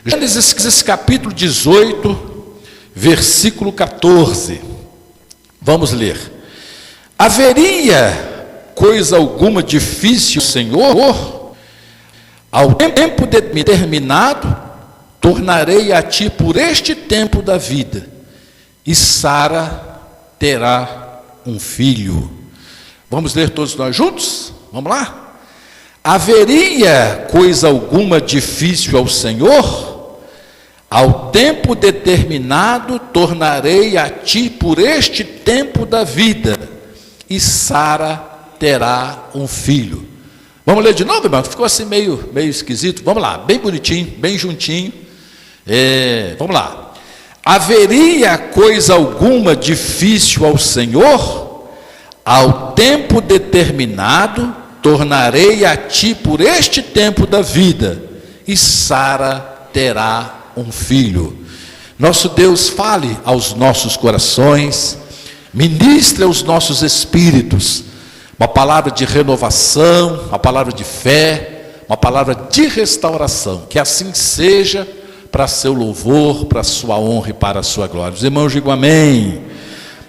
Gênesis capítulo 18, versículo 14. Vamos ler. Haveria coisa alguma difícil, Senhor? Ao tempo determinado, tornarei a ti por este tempo da vida, e Sara terá um filho. Vamos ler todos nós juntos? Vamos lá? Haveria coisa alguma difícil ao Senhor? Ao tempo determinado, tornarei a ti por este tempo da vida, e Sara terá um filho. Vamos ler de novo, irmão? Ficou assim meio esquisito. Vamos lá, bem bonitinho, bem juntinho. Vamos lá. Haveria coisa alguma difícil ao Senhor? Ao tempo determinado, tornarei a ti por este tempo da vida, e Sara terá um filho. Nosso Deus, fale aos nossos corações, ministre aos nossos espíritos, uma palavra de renovação, uma palavra de fé, uma palavra de restauração, que assim seja, para seu louvor, para sua honra e para a sua glória. Os irmãos digam amém.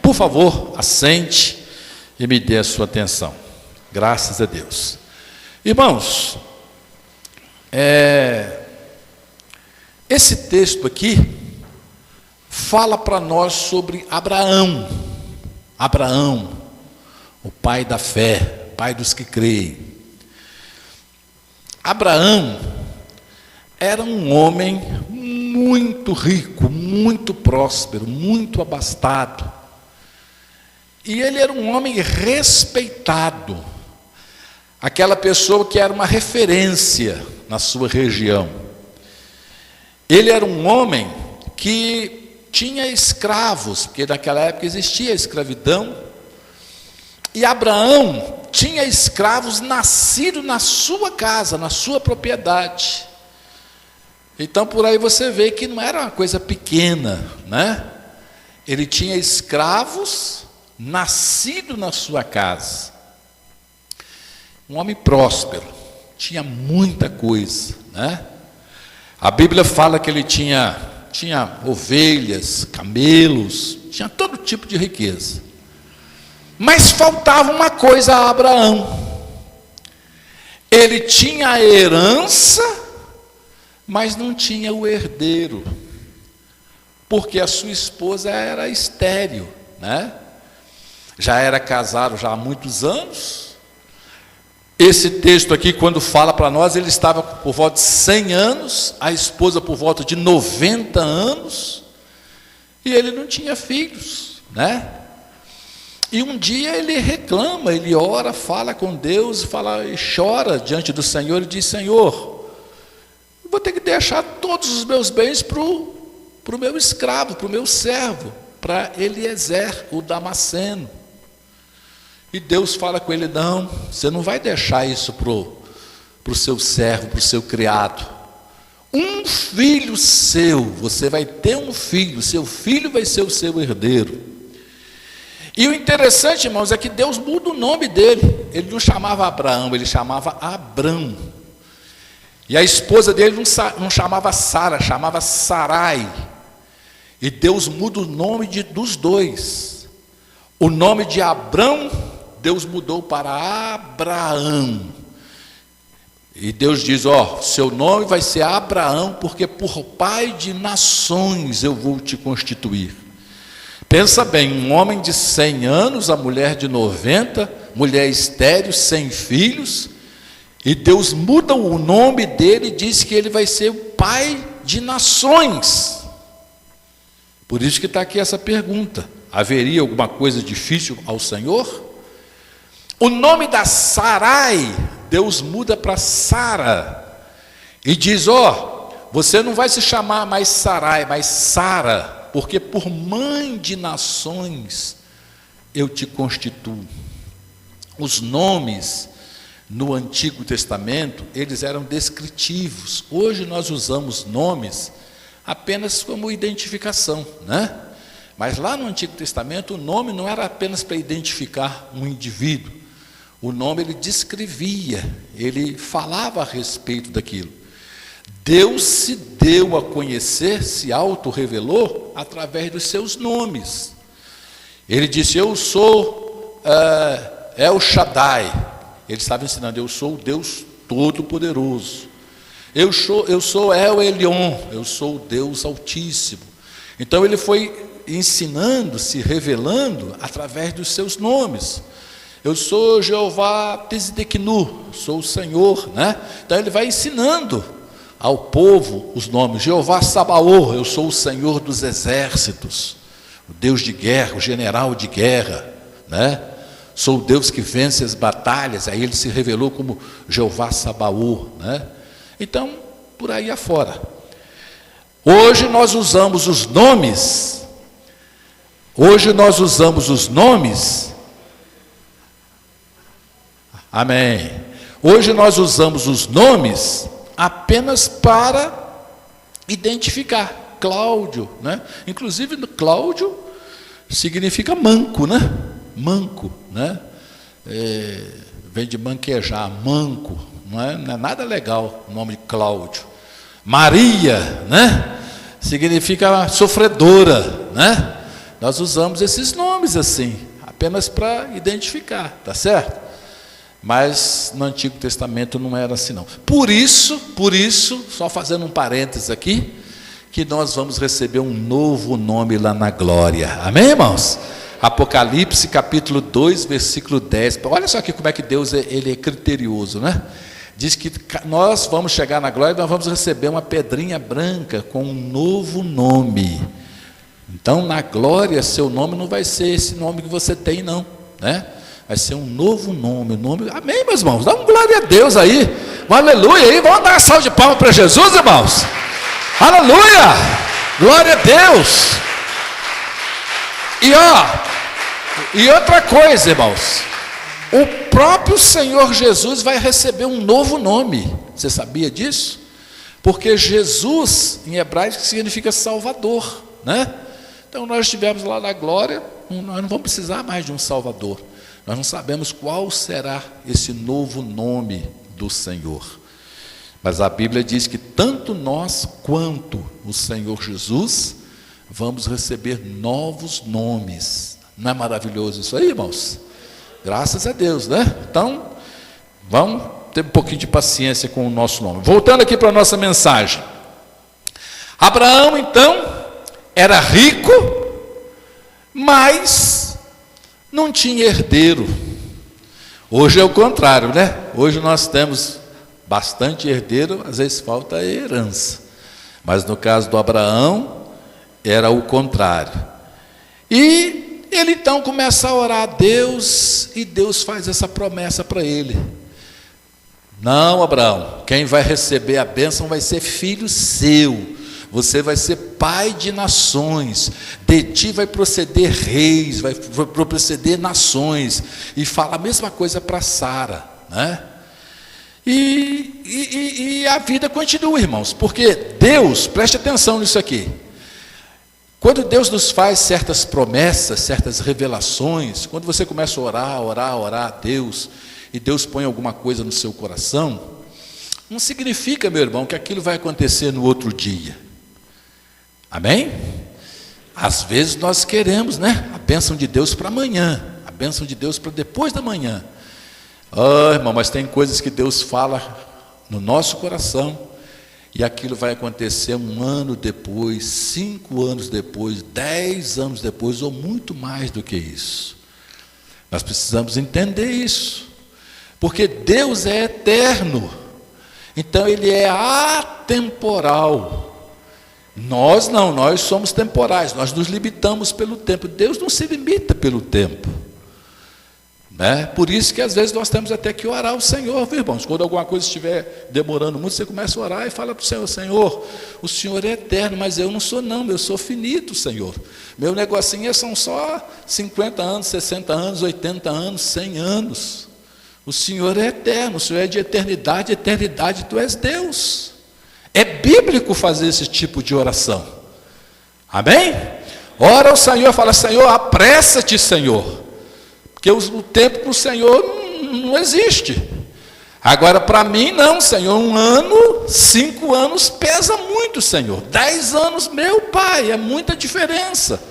Por favor, assente e me dê a sua atenção. Graças a Deus. Irmãos, esse texto aqui fala para nós sobre Abraão. Abraão, o pai da fé, pai dos que creem. Abraão era um homem muito rico, muito próspero, muito abastado. E ele era um homem respeitado. Aquela pessoa que era uma referência na sua região. Ele era um homem que tinha escravos, porque naquela época existia a escravidão. E Abraão tinha escravos nascidos na sua casa, na sua propriedade. Então por aí você vê que não era uma coisa pequena, né? Ele tinha escravos nascidos na sua casa. Um homem próspero, tinha muita coisa, né? A Bíblia fala que ele tinha ovelhas, camelos, tinha todo tipo de riqueza. Mas faltava uma coisa a Abraão. Ele tinha a herança, mas não tinha o herdeiro, porque a sua esposa era estéril, né? Já era casado já há muitos anos. Esse texto aqui, quando fala para nós, ele estava por volta de 100 anos, a esposa por volta de 90 anos, e ele não tinha filhos, né? E um dia ele reclama, ele ora, fala com Deus, e chora diante do Senhor e diz: Senhor, eu vou ter que deixar todos os meus bens para o meu escravo, para o meu servo, para Eliezer, o Damasceno. E Deus fala com ele: não, você não vai deixar isso para o seu servo, para o seu criado. Um filho seu, você vai ter um filho, seu filho vai ser o seu herdeiro. E o interessante, irmãos, é que Deus muda o nome dele. Ele não chamava Abraão, ele chamava Abrão. E a esposa dele não chamava Sara, chamava Sarai. E Deus muda o nome dos dois. O nome de Abrão, Deus mudou para Abraão. E Deus diz: seu nome vai ser Abraão, porque por pai de nações eu vou te constituir. Pensa bem, um homem de 100 anos, a mulher de 90, mulher estéril, sem filhos, e Deus muda o nome dele e diz que ele vai ser o pai de nações. Por isso que está aqui essa pergunta: haveria alguma coisa difícil ao Senhor? O nome da Sarai, Deus muda para Sara, e diz: você não vai se chamar mais Sarai, mas Sara, porque por mãe de nações eu te constituo. Os nomes no Antigo Testamento, eles eram descritivos. Hoje nós usamos nomes apenas como identificação, né? Mas lá no Antigo Testamento o nome não era apenas para identificar um indivíduo. O nome ele descrevia, ele falava a respeito daquilo. Deus se deu a conhecer, se auto-revelou através dos seus nomes. Ele disse: eu sou El Shaddai. Ele estava ensinando: eu sou o Deus Todo-Poderoso. Eu sou El Elyon, eu sou o Deus Altíssimo. Então ele foi ensinando, se revelando através dos seus nomes. Eu sou Jeová Tsidkenu, sou o Senhor, né? Então ele vai ensinando ao povo os nomes. Jeová Sabaoth, eu sou o Senhor dos exércitos, o Deus de guerra, o general de guerra, né? Sou o Deus que vence as batalhas. Aí ele se revelou como Jeová Sabaoth, né? Então, por aí afora. Hoje nós usamos os nomes. Amém. Hoje nós usamos os nomes apenas para identificar. Cláudio, né? Inclusive, Cláudio significa manco, né? Manco, né? Vem de manquejar, manco, não é nada legal o nome de Cláudio. Maria, né? Significa sofredora, né? Nós usamos esses nomes assim, apenas para identificar, tá certo? Mas no Antigo Testamento não era assim não. Por isso, só fazendo um parênteses aqui, que nós vamos receber um novo nome lá na glória. Amém, irmãos? Apocalipse capítulo 2, versículo 10. Olha só aqui como é que Deus ele é criterioso, né? Diz que nós vamos chegar na glória e nós vamos receber uma pedrinha branca com um novo nome. Então, na glória, seu nome não vai ser esse nome que você tem, não, né? Vai ser um novo nome, Amém, meus irmãos? Dá uma glória a Deus aí, um aleluia aí, vamos dar uma salva de palmas para Jesus, irmãos. Aleluia, glória a Deus. E outra coisa, irmãos, o próprio Senhor Jesus vai receber um novo nome. Você sabia disso? Porque Jesus, em hebraico, significa Salvador, né? Então nós estivemos lá na glória, nós não vamos precisar mais de um Salvador. Nós não sabemos qual será esse novo nome do Senhor. Mas a Bíblia diz que tanto nós quanto o Senhor Jesus vamos receber novos nomes. Não é maravilhoso isso aí, irmãos? Graças a Deus, né? Então, vamos ter um pouquinho de paciência com o nosso nome. Voltando aqui para a nossa mensagem. Abraão, então, era rico, mas não tinha herdeiro. Hoje é o contrário, né? Hoje nós temos bastante herdeiro, às vezes falta a herança. Mas no caso do Abraão, era o contrário. E ele então começa a orar a Deus, e Deus faz essa promessa para ele. Não, Abraão, quem vai receber a bênção vai ser filho seu. Você vai ser pai de nações, de ti vai proceder reis, vai proceder nações. E fala a mesma coisa para Sara, né? E a vida continua, irmãos, porque Deus, preste atenção nisso aqui. Quando Deus nos faz certas promessas, certas revelações, quando você começa a orar a Deus, e Deus põe alguma coisa no seu coração, não significa, meu irmão, que aquilo vai acontecer no outro dia. Amém? Às vezes nós queremos, né? A bênção de Deus para amanhã, a bênção de Deus para depois da manhã. Irmão, mas tem coisas que Deus fala no nosso coração, e aquilo vai acontecer 1 ano depois, 5 anos depois, 10 anos depois, ou muito mais do que isso. Nós precisamos entender isso, porque Deus é eterno, então Ele é atemporal. Nós não, nós somos temporais, nós nos limitamos pelo tempo. Deus não se limita pelo tempo, né? Por isso que às vezes nós temos até que orar ao Senhor, viu, irmãos? Quando alguma coisa estiver demorando muito, você começa a orar e fala para o Senhor: Senhor, o Senhor é eterno, mas eu não sou não, eu sou finito, Senhor. Meu negocinho são só 50 anos, 60 anos, 80 anos, 100 anos. O Senhor é eterno, o Senhor é de eternidade, eternidade, Tu és Deus. É bíblico fazer esse tipo de oração. Amém? Ora ao Senhor, fala: Senhor, apressa-te, Senhor. Porque o tempo para o Senhor não existe. Agora, para mim, não, Senhor, 1 ano, 5 anos pesa muito, Senhor. 10 anos, meu Pai, é muita diferença.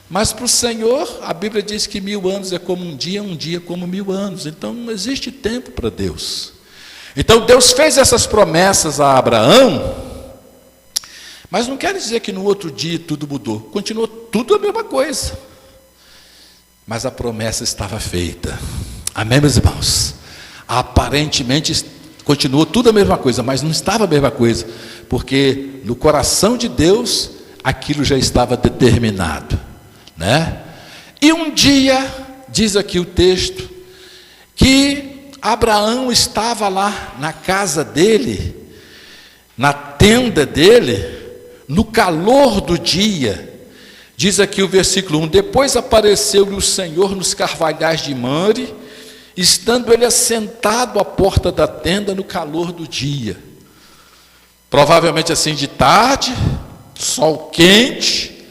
Mas para o Senhor, a Bíblia diz que 1000 anos é como um dia como 1000 anos. Então, não existe tempo para Deus. Então, Deus fez essas promessas a Abraão, mas não quer dizer que no outro dia tudo mudou. Continuou tudo a mesma coisa. Mas a promessa estava feita. Amém, meus irmãos? Aparentemente continuou tudo a mesma coisa, mas não estava a mesma coisa, porque no coração de Deus aquilo já estava determinado, né? E um dia, diz aqui o texto, que Abraão estava lá na casa dele, na tenda dele, no calor do dia. Diz aqui o versículo 1: depois apareceu-lhe o Senhor nos carvalhais de Mamre, estando ele assentado à porta da tenda no calor do dia. Provavelmente assim de tarde, sol quente,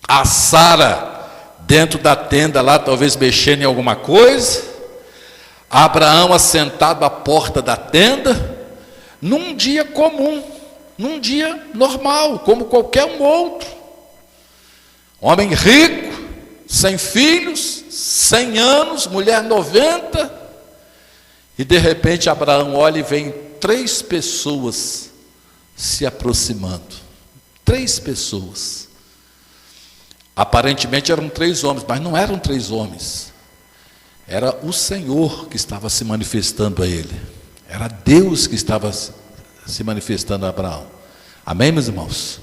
a Sara dentro da tenda lá, talvez mexendo em alguma coisa, Abraão assentado à porta da tenda, num dia comum, num dia normal, como qualquer um outro. Homem rico, sem filhos, 100 anos, mulher 90, e de repente Abraão olha e vem 3 pessoas se aproximando. 3 pessoas. Aparentemente eram 3 homens, mas não eram 3 homens. Era o Senhor que estava se manifestando a ele. Era Deus que estava se manifestando a Abraão. Amém, meus irmãos?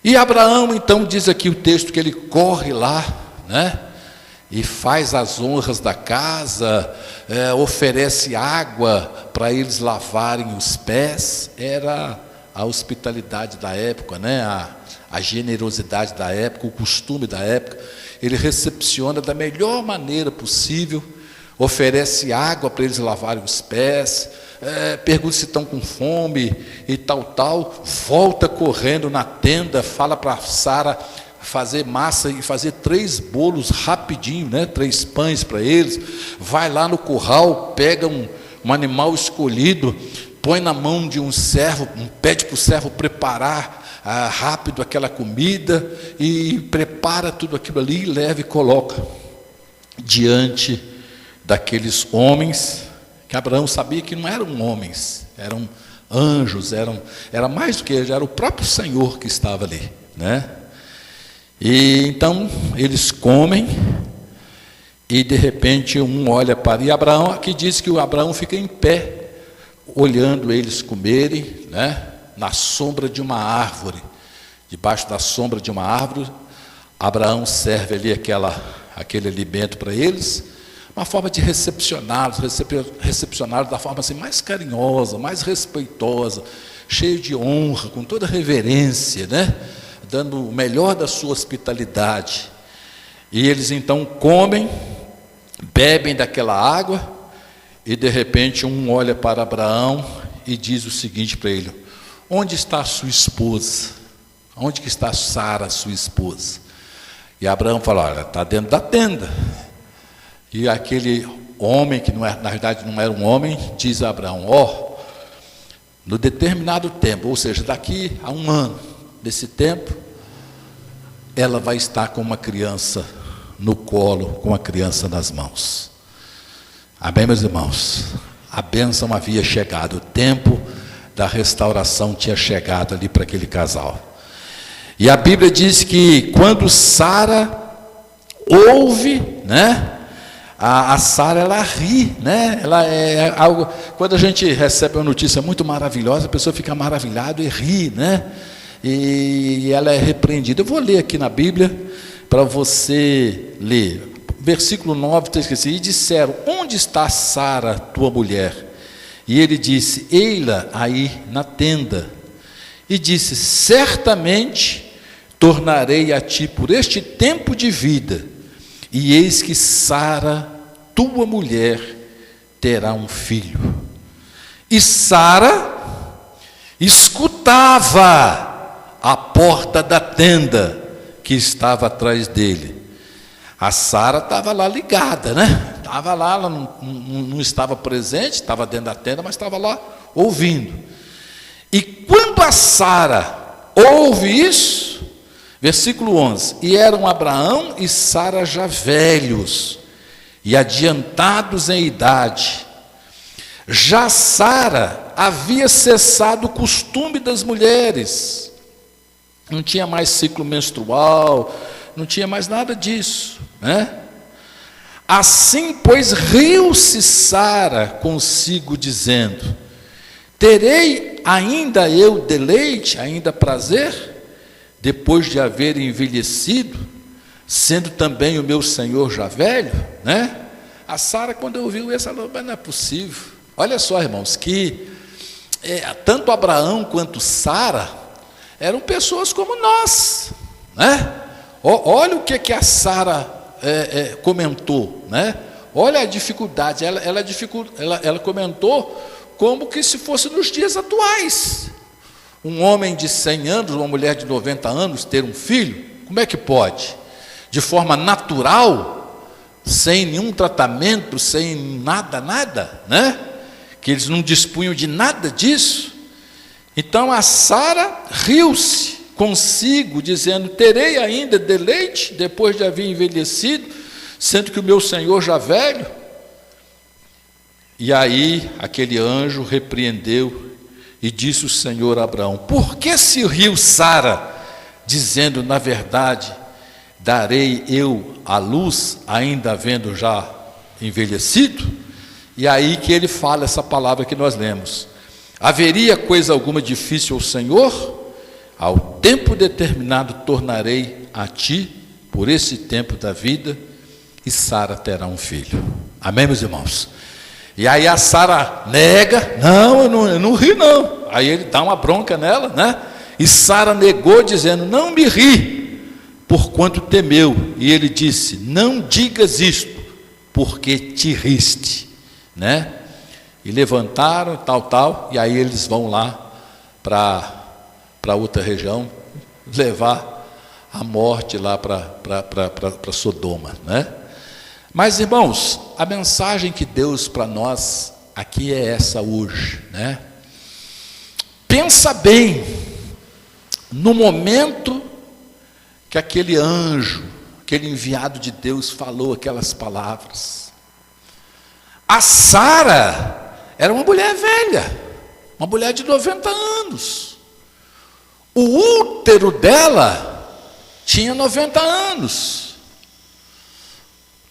E Abraão, então, diz aqui o texto que ele corre lá, né? E faz as honras da casa, oferece água para eles lavarem os pés. Era a hospitalidade da época, né? A generosidade da época, o costume da época. Ele recepciona da melhor maneira possível, oferece água para eles lavarem os pés, pergunta se estão com fome e tal, volta correndo na tenda, fala para Sara fazer massa e fazer 3 bolos rapidinho, né? 3 pães para eles, vai lá no curral, pega um animal escolhido, põe na mão de um servo, pede para o servo preparar rápido aquela comida, e prepara tudo aquilo ali, e leva e coloca diante daqueles homens, que Abraão sabia que não eram homens, eram anjos, era mais do que, já era o próprio Senhor que estava ali, né? E então eles comem, e de repente um olha para, e Abraão, aqui diz que o Abraão fica em pé, olhando eles comerem, né? Na sombra de uma árvore, debaixo da sombra de uma árvore, Abraão serve ali aquele alimento para eles, uma forma de recepcioná-los da forma assim, mais carinhosa, mais respeitosa, cheio de honra, com toda reverência, né? Dando o melhor da sua hospitalidade. E eles então comem, bebem daquela água, e de repente um olha para Abraão e diz o seguinte para ele: onde está a sua esposa? Onde que está Sara, sua esposa? E Abraão fala: olha, está dentro da tenda. E aquele homem, que não é, na verdade não era um homem, diz a Abraão: no determinado tempo, ou seja, daqui a 1 ano, desse tempo, ela vai estar com uma criança no colo, com a criança nas mãos. Amém, meus irmãos? A bênção havia chegado, o tempo da restauração tinha chegado ali para aquele casal. E a Bíblia diz que quando Sara ouve, né? A Sara, ela ri, né? Ela é algo, quando a gente recebe uma notícia muito maravilhosa, a pessoa fica maravilhada e ri, né? E ela é repreendida. Eu vou ler aqui na Bíblia para você ler. Versículo 9 está escrito assim: e disseram: onde está Sara, tua mulher? E ele disse: ei-la aí na tenda. E disse: certamente tornarei a ti por este tempo de vida, e eis que Sara, tua mulher, terá um filho. E Sara escutava à porta da tenda que estava atrás dele. A Sara estava lá ligada, né? estava lá, ela não estava presente, estava dentro da tenda, mas estava lá ouvindo. E quando a Sara ouve isso, versículo 11, e eram Abraão e Sara já velhos e adiantados em idade. Já Sara havia cessado o costume das mulheres, não tinha mais ciclo menstrual, não tinha mais nada disso, né? Assim, pois, riu-se Sara consigo, dizendo: terei ainda eu deleite, ainda prazer, depois de haver envelhecido, sendo também o meu senhor já velho, né? A Sara, quando ouviu isso, falou: mas não é possível. Olha só, irmãos, que tanto Abraão quanto Sara eram pessoas como nós, né? Olha o que a Sara comentou, né? Olha a dificuldade, ela comentou como que se fosse nos dias atuais. Um homem de 100 anos, uma mulher de 90 anos ter um filho, como é que pode? De forma natural, sem nenhum tratamento, sem nada, né? Que eles não dispunham de nada disso. Então a Sara riu-se consigo, dizendo: terei ainda deleite, depois de haver envelhecido, sendo que o meu senhor já velho? E aí aquele anjo repreendeu e disse o Senhor a Abraão: por que se riu Sara, dizendo: na verdade, darei eu à luz, ainda havendo já envelhecido? E aí que ele fala essa palavra que nós lemos: haveria coisa alguma difícil ao Senhor? Ao tempo determinado tornarei a ti, por esse tempo da vida, e Sara terá um filho. Amém, meus irmãos? E aí a Sara nega: não, eu não ri não. Aí ele dá uma bronca nela, né? E Sara negou, dizendo: não me ri, porquanto temeu. E ele disse: não digas isto, porque te riste, né? E levantaram, tal, e aí eles vão lá para outra região, levar a morte lá para Sodoma, né? Mas, irmãos, a mensagem que Deus para nós aqui é essa hoje, né? Pensa bem no momento que aquele anjo, aquele enviado de Deus falou aquelas palavras. A Sara era uma mulher velha, uma mulher de 90 anos. O útero dela tinha 90 anos.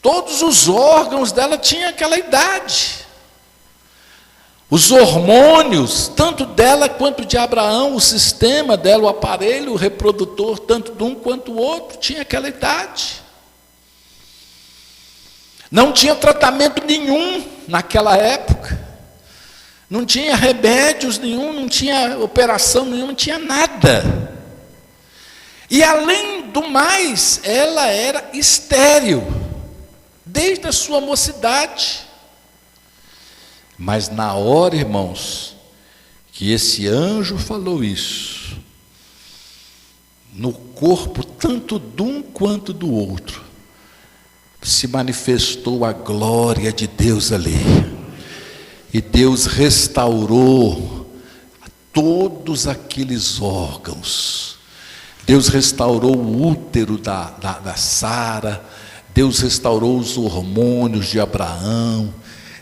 Todos os órgãos dela tinham aquela idade. Os hormônios, tanto dela quanto de Abraão, o sistema dela, o aparelho reprodutor, tanto de um quanto do outro, tinha aquela idade. Não tinha tratamento nenhum naquela época. Não tinha remédios nenhum, não tinha operação nenhuma, não tinha nada. E além do mais, ela era estéril, desde a sua mocidade. Mas na hora, irmãos, que esse anjo falou isso, no corpo tanto de um quanto do outro, se manifestou a glória de Deus ali. E Deus restaurou todos aqueles órgãos. Deus restaurou o útero da Sara. Deus restaurou os hormônios de Abraão.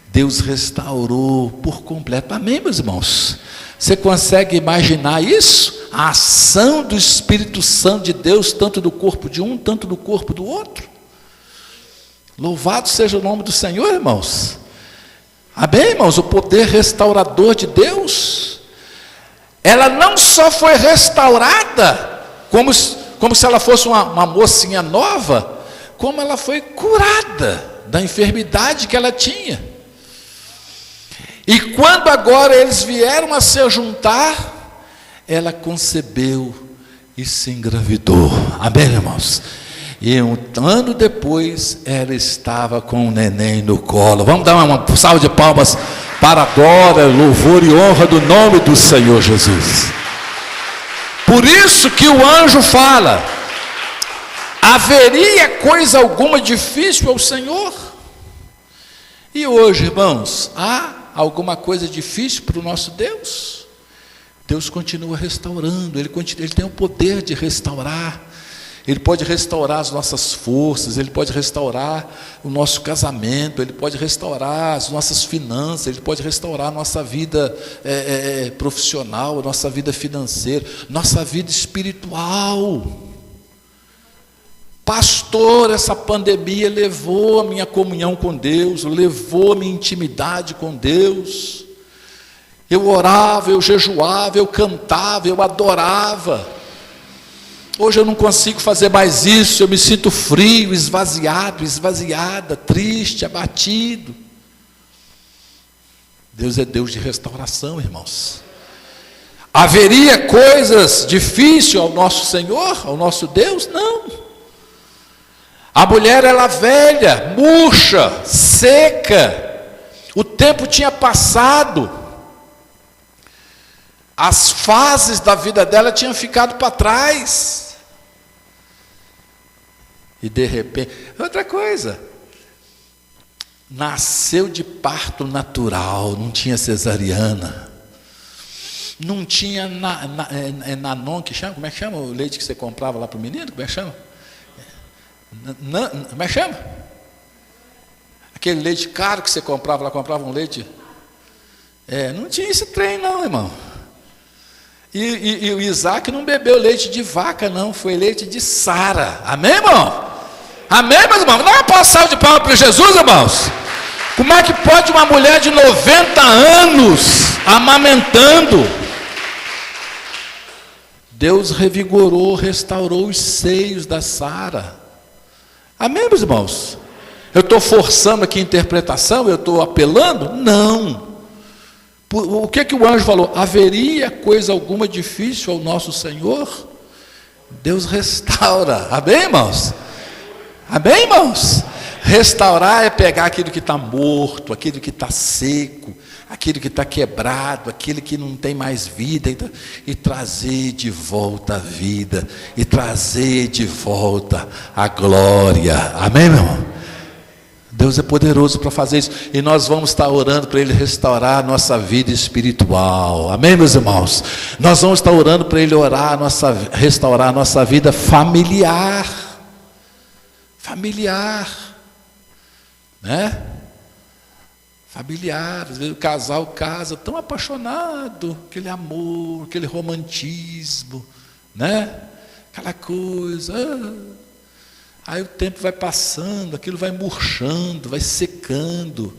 Deus restaurou por completo. Amém, meus irmãos? Você consegue imaginar isso? A ação do Espírito Santo de Deus, tanto do corpo de um, tanto do corpo do outro. Louvado seja o nome do Senhor, irmãos. Amém, irmãos? O poder restaurador de Deus. Ela não só foi restaurada, como se ela fosse uma mocinha nova, como ela foi curada da enfermidade que ela tinha. E quando agora eles vieram a se juntar, ela concebeu e se engravidou. Amém, irmãos? E um ano depois, ela estava com um neném no colo. Vamos dar uma salva de palmas para a glória, louvor e honra do nome do Senhor Jesus. Por isso que o anjo fala: haveria coisa alguma difícil ao Senhor? E hoje, irmãos, há alguma coisa difícil para o nosso Deus? Deus continua restaurando, Ele tem o poder de restaurar. Ele pode restaurar as nossas forças, Ele pode restaurar o nosso casamento, Ele pode restaurar as nossas finanças, Ele pode restaurar a nossa vida profissional, a nossa vida financeira, nossa vida espiritual. Pastor, essa pandemia levou a minha comunhão com Deus, levou a minha intimidade com Deus. Eu orava, eu jejuava, eu cantava, eu adorava. Hoje eu não consigo fazer mais isso, eu me sinto frio, esvaziado, esvaziada, triste, abatido. Deus é Deus de restauração, irmãos. Haveria coisas difíceis ao nosso Senhor, ao nosso Deus? Não. A mulher era velha, murcha, seca, o tempo tinha passado, as fases da vida dela tinham ficado para trás. E de repente, outra coisa, nasceu de parto natural, não tinha cesariana, não tinha nanon, que chama, como é que chama o leite que você comprava lá para o menino, como é que chama? Como é que chama? Aquele leite caro que você comprava lá, comprava um leite, não tinha esse trem não, irmão. E o Isaac não bebeu leite de vaca não, foi leite de Sara, amém, irmão? Amém, meus irmãos? Dá uma passada de palmas para Jesus, irmãos. Como é que pode uma mulher de 90 anos amamentando? Deus revigorou, restaurou os seios da Sara. Amém, meus irmãos? Eu estou forçando aqui a interpretação, eu estou apelando? Não. O que o anjo falou? Haveria coisa alguma difícil ao nosso Senhor? Deus restaura. Amém, irmãos? Amém, irmãos? Restaurar é pegar aquilo que está morto, aquilo que está seco, aquilo que está quebrado, aquilo que não tem mais vida, e trazer de volta a vida, e trazer de volta a glória. Amém, meu irmão? Deus é poderoso para fazer isso, e nós vamos estar orando para Ele restaurar a nossa vida espiritual. Amém, meus irmãos? Nós vamos estar orando para Ele restaurar a nossa vida familiar. Familiar, né? Familiar, às vezes o casal casa tão apaixonado, aquele amor, aquele romantismo, né? Aquela coisa. Aí o tempo vai passando, aquilo vai murchando, vai secando,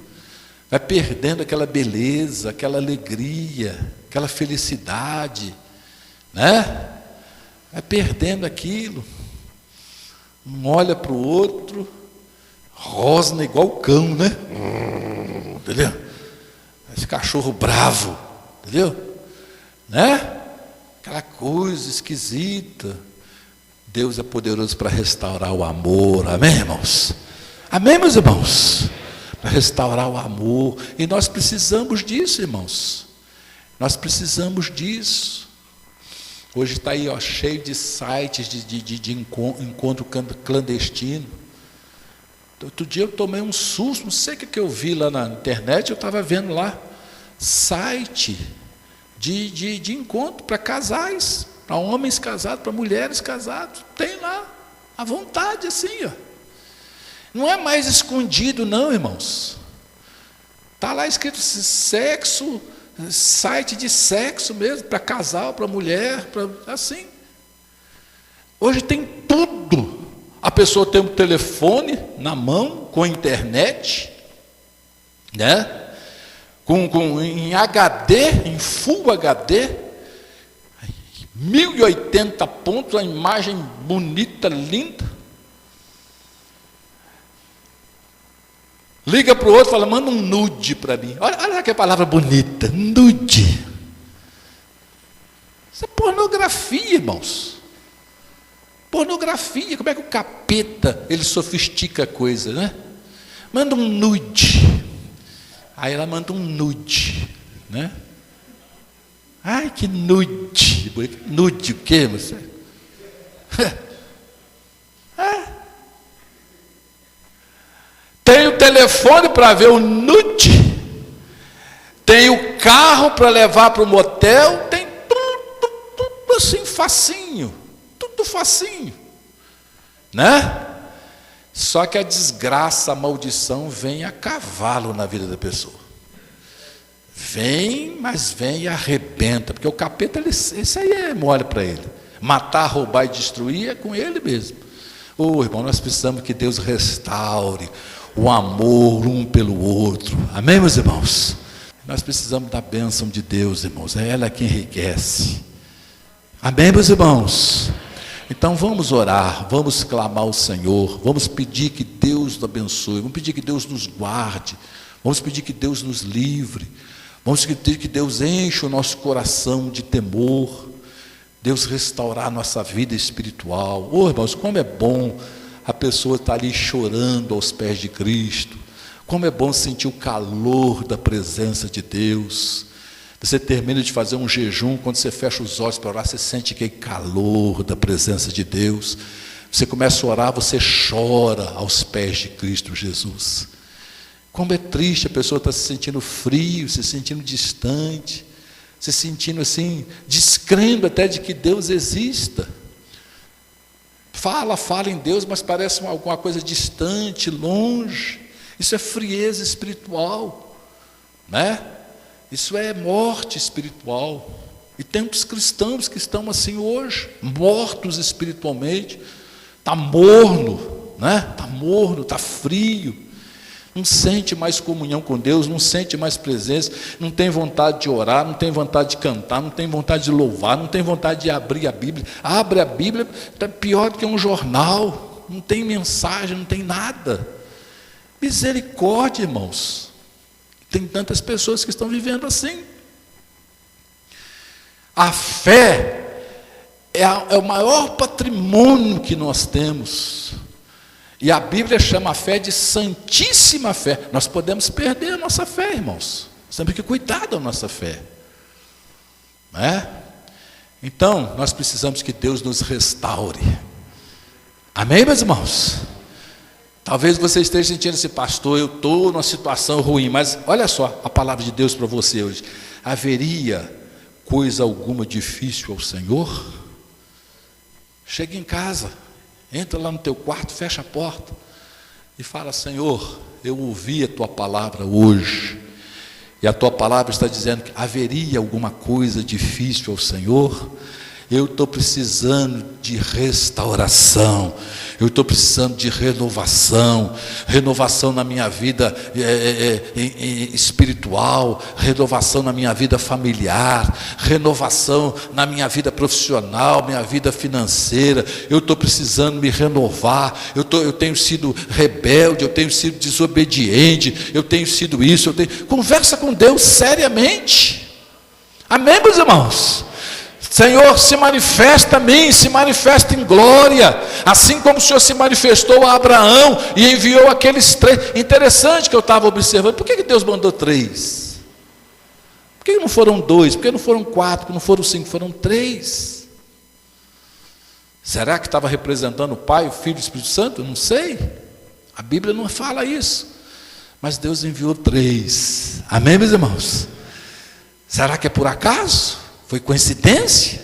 vai perdendo aquela beleza, aquela alegria, aquela felicidade, né? Vai perdendo aquilo. Um olha para o outro, rosna igual o cão, né? Entendeu? Esse cachorro bravo, entendeu? Né? Aquela coisa esquisita. Deus é poderoso para restaurar o amor, amém, irmãos? Amém, meus irmãos? Para restaurar o amor, e nós precisamos disso, irmãos. Nós precisamos disso. Hoje está aí, cheio de sites de encontro clandestino. Outro dia eu tomei um susto, não sei o que eu vi lá na internet, eu estava vendo lá, site de encontro para casais, para homens casados, para mulheres casadas, tem lá, à vontade assim, ó. Não é mais escondido não, irmãos. Está lá escrito sexo, site de sexo mesmo, para casal, para mulher, assim. Hoje tem tudo. A pessoa tem um telefone na mão, com internet, né? Em HD, em Full HD, 1080 pontos, a imagem bonita, linda. Liga para o outro e fala, manda um nude para mim. Olha que palavra bonita, nude. Isso é pornografia, irmãos. Pornografia, como é que o capeta, ele sofistica a coisa, né? Manda um nude. Aí ela manda um nude, né? Ai, que nude. Nude o quê, você? tem o telefone para ver o nude, tem o carro para levar para o motel, tem tudo assim facinho, tudo facinho, né? Só que a desgraça, a maldição vem a cavalo na vida da pessoa. Vem, mas vem e arrebenta, porque o capeta, esse aí é mole para ele. Matar, roubar e destruir é com ele mesmo. Irmão, nós precisamos que Deus restaure o amor um pelo outro. Amém, meus irmãos? Nós precisamos da bênção de Deus, irmãos. É ela que enriquece. Amém, meus irmãos? Então vamos orar, vamos clamar ao Senhor, vamos pedir que Deus nos abençoe, vamos pedir que Deus nos guarde, vamos pedir que Deus nos livre, vamos pedir que Deus enche o nosso coração de temor, Deus restaurar a nossa vida espiritual. Irmãos, como é bom a pessoa estar ali chorando aos pés de Cristo, como é bom sentir o calor da presença de Deus. Você termina de fazer um jejum, quando você fecha os olhos para orar, você sente aquele calor da presença de Deus. Você começa a orar, você chora aos pés de Cristo Jesus. Como é triste, a pessoa está se sentindo frio, se sentindo distante, se sentindo assim, descrendo até de que Deus exista. Fala em Deus, mas parece alguma coisa distante, longe. Isso é frieza espiritual, né? Isso é morte espiritual. E tem muitos cristãos que estão assim hoje, mortos espiritualmente, está morno, né? Está morno, está frio, não sente mais comunhão com Deus, não sente mais presença, não tem vontade de orar, não tem vontade de cantar, não tem vontade de louvar, não tem vontade de abrir a Bíblia. Abre a Bíblia, está pior do que um jornal, não tem mensagem, não tem nada. Misericórdia, irmãos. Tem tantas pessoas que estão vivendo assim. A fé é o maior patrimônio que nós temos. E a Bíblia chama a fé de santíssima fé. Nós podemos perder a nossa fé, irmãos. Nós temos que cuidar da nossa fé, né? Então, nós precisamos que Deus nos restaure. Amém, meus irmãos? Talvez você esteja sentindo assim, pastor, eu estou numa situação ruim, mas olha só a palavra de Deus para você hoje. Haveria coisa alguma difícil ao Senhor? Chega em casa, entra lá no teu quarto, fecha a porta e fala: Senhor, eu ouvi a tua palavra hoje, e a tua palavra está dizendo que haveria alguma coisa difícil ao Senhor. Eu estou precisando de restauração, eu estou precisando de renovação na minha vida espiritual, renovação na minha vida familiar, renovação na minha vida profissional, minha vida financeira. Eu estou precisando me renovar, eu tenho sido rebelde, eu tenho sido desobediente, eu tenho sido isso, Conversa com Deus seriamente. Amém, meus irmãos? Senhor, se manifesta a mim, se manifesta em glória, assim como o Senhor se manifestou a Abraão e enviou aqueles 3. Interessante que eu estava observando, por que Deus mandou 3? Por que não foram 2? Por que não foram 4? Por que não foram 5? Foram 3. Será que estava representando o Pai, o Filho e o Espírito Santo? Não sei, a Bíblia não fala isso, mas Deus enviou 3. Amém, meus irmãos? Será que é por acaso? Foi coincidência?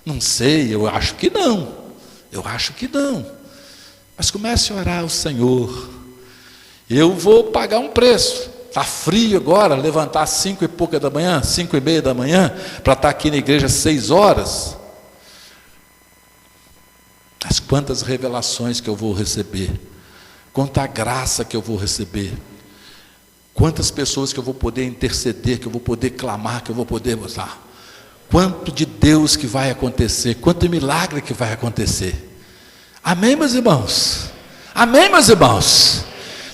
Não sei, eu acho que não. Mas comece a orar ao Senhor. Eu vou pagar um preço. Está frio agora, levantar 5 e pouca da manhã, 5 e meia da manhã, para estar aqui na igreja 6 horas. Mas quantas revelações que eu vou receber, quanta graça que eu vou receber, quantas pessoas que eu vou poder interceder, que eu vou poder clamar, que eu vou poder usar. Quanto de Deus que vai acontecer, quanto de milagre que vai acontecer. Amém, meus irmãos? Amém, meus irmãos?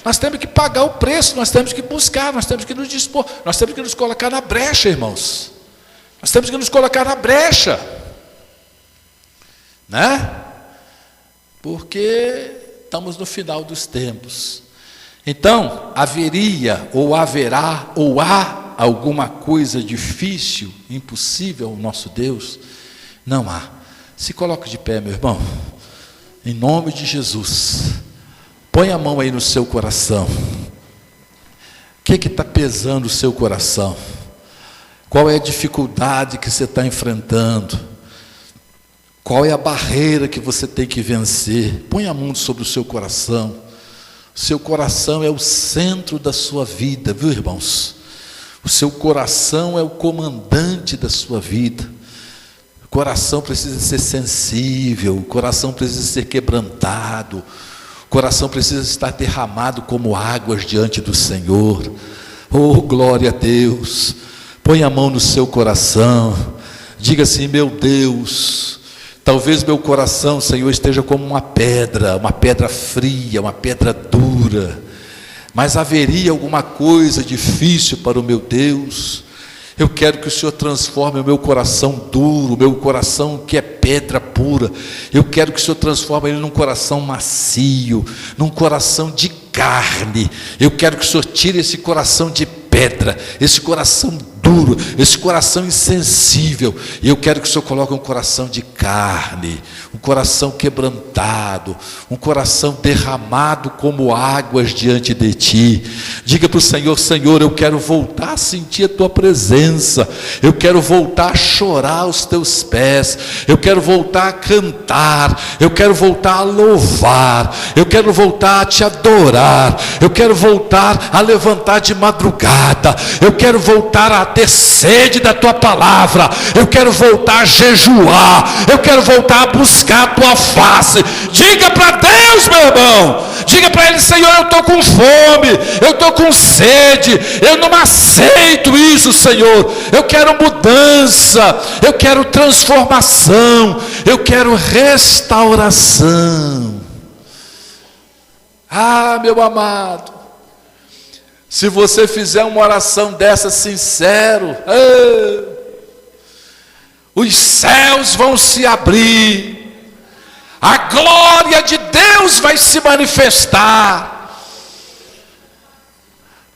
Nós temos que pagar o preço, nós temos que buscar, nós temos que nos dispor, nós temos que nos colocar na brecha, irmãos. Nós temos que nos colocar na brecha, né? Porque estamos no final dos tempos. Então, haveria, ou haverá, ou há alguma coisa difícil, impossível ao nosso Deus? Não há. Se coloque de pé, meu irmão, em nome de Jesus. Põe a mão aí no seu coração. que está pesando o seu coração? Qual é a dificuldade que você está enfrentando? Qual é a barreira que você tem que vencer? Põe a mão sobre o seu coração. O seu coração é o centro da sua vida, viu, irmãos? O seu coração é o comandante da sua vida. O coração precisa ser sensível, o coração precisa ser quebrantado, o coração precisa estar derramado como águas diante do Senhor. Oh, glória a Deus! Põe a mão no seu coração, diga assim: meu Deus, talvez meu coração, Senhor, esteja como uma pedra fria, uma pedra dura, mas haveria alguma coisa difícil para o meu Deus. Eu quero que o Senhor transforme o meu coração duro, o meu coração que é pedra pura. Eu quero que o Senhor transforme ele num coração macio, num coração de carne. Eu quero que o Senhor tire esse coração de pedra, esse coração duro, esse coração insensível, e eu quero que o Senhor coloque um coração de carne, um coração quebrantado, um coração derramado como águas diante de Ti. Diga para o Senhor: Senhor, eu quero voltar a sentir a Tua presença, eu quero voltar a chorar aos Teus pés, eu quero voltar a cantar, eu quero voltar a louvar, eu quero voltar a Te adorar, eu quero voltar a levantar de madrugada, eu quero voltar a ter sede da Tua palavra, eu quero voltar a jejuar, eu quero voltar a buscar a Tua face. Diga para Deus, meu irmão, diga para Ele: Senhor, eu estou com fome, eu estou com sede, eu não aceito isso, Senhor, eu quero mudança, eu quero transformação, eu quero restauração. Ah, meu amado, se você fizer uma oração dessa sincero, os céus vão se abrir, a glória de Deus vai se manifestar,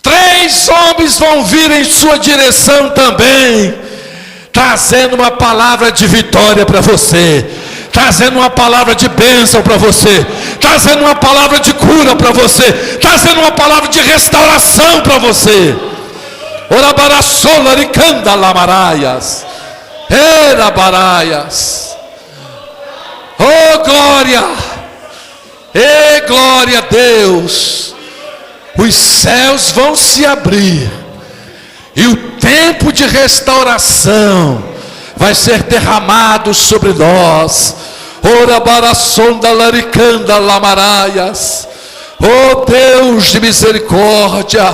3 homens vão vir em sua direção também, trazendo uma palavra de vitória para você, trazendo uma palavra de bênção para você, trazendo uma palavra de cura para você, trazendo uma palavra de restauração para você. Orabaraçola ricanda lamaraias, erabaraias. Oh, glória! E glória a Deus! Os céus vão se abrir e o tempo de restauração vai ser derramado sobre nós. Ora baraçonda laricanda lamaraias. Oh Deus de misericórdia,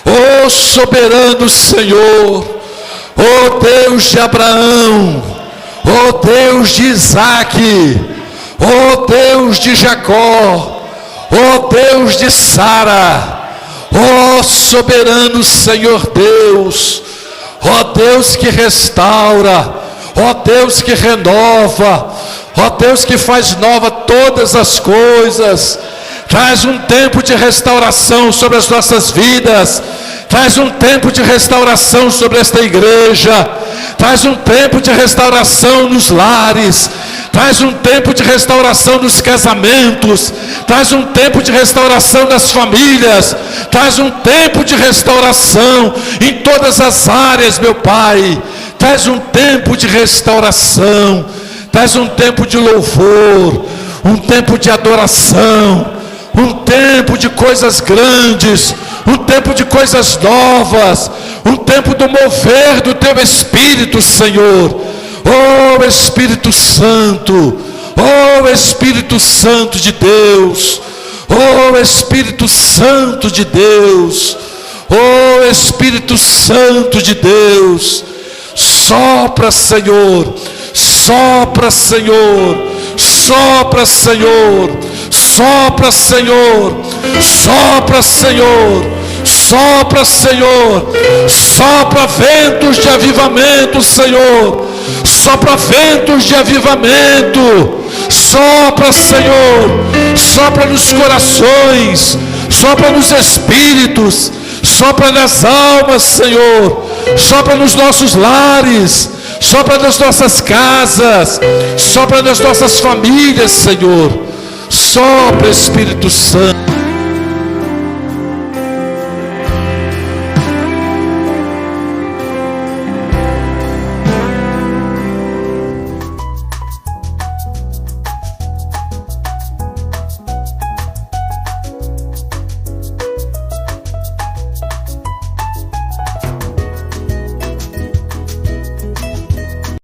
oh soberano Senhor, oh Deus de Abraão, oh Deus de Isaque, oh Deus de Jacó, oh Deus de Sara, oh soberano Senhor Deus, ó Deus que restaura, ó Deus que renova, ó Deus que faz nova todas as coisas. Traz um tempo de restauração sobre as nossas vidas, traz um tempo de restauração sobre esta igreja, traz um tempo de restauração nos lares, traz um tempo de restauração nos casamentos, traz um tempo de restauração nas famílias, traz um tempo de restauração em todas as áreas, meu Pai. Traz um tempo de restauração, traz um tempo de louvor, um tempo de adoração, um tempo de coisas grandes, um tempo de coisas novas, um tempo do mover do Teu Espírito, Senhor. Oh Espírito Santo, oh Espírito Santo de Deus, oh Espírito Santo de Deus, oh Espírito Santo de Deus, sopra, Senhor, sopra, Senhor, sopra, Senhor, sopra, Senhor, sopra, Senhor, sopra, Senhor, sopra ventos de avivamento, Senhor, sopra ventos de avivamento, sopra, Senhor, sopra nos corações, sopra nos espíritos, sopra nas almas, Senhor, sopra nos nossos lares, sopra nas nossas casas, sopra nas nossas famílias, Senhor, sopra, Espírito Santo.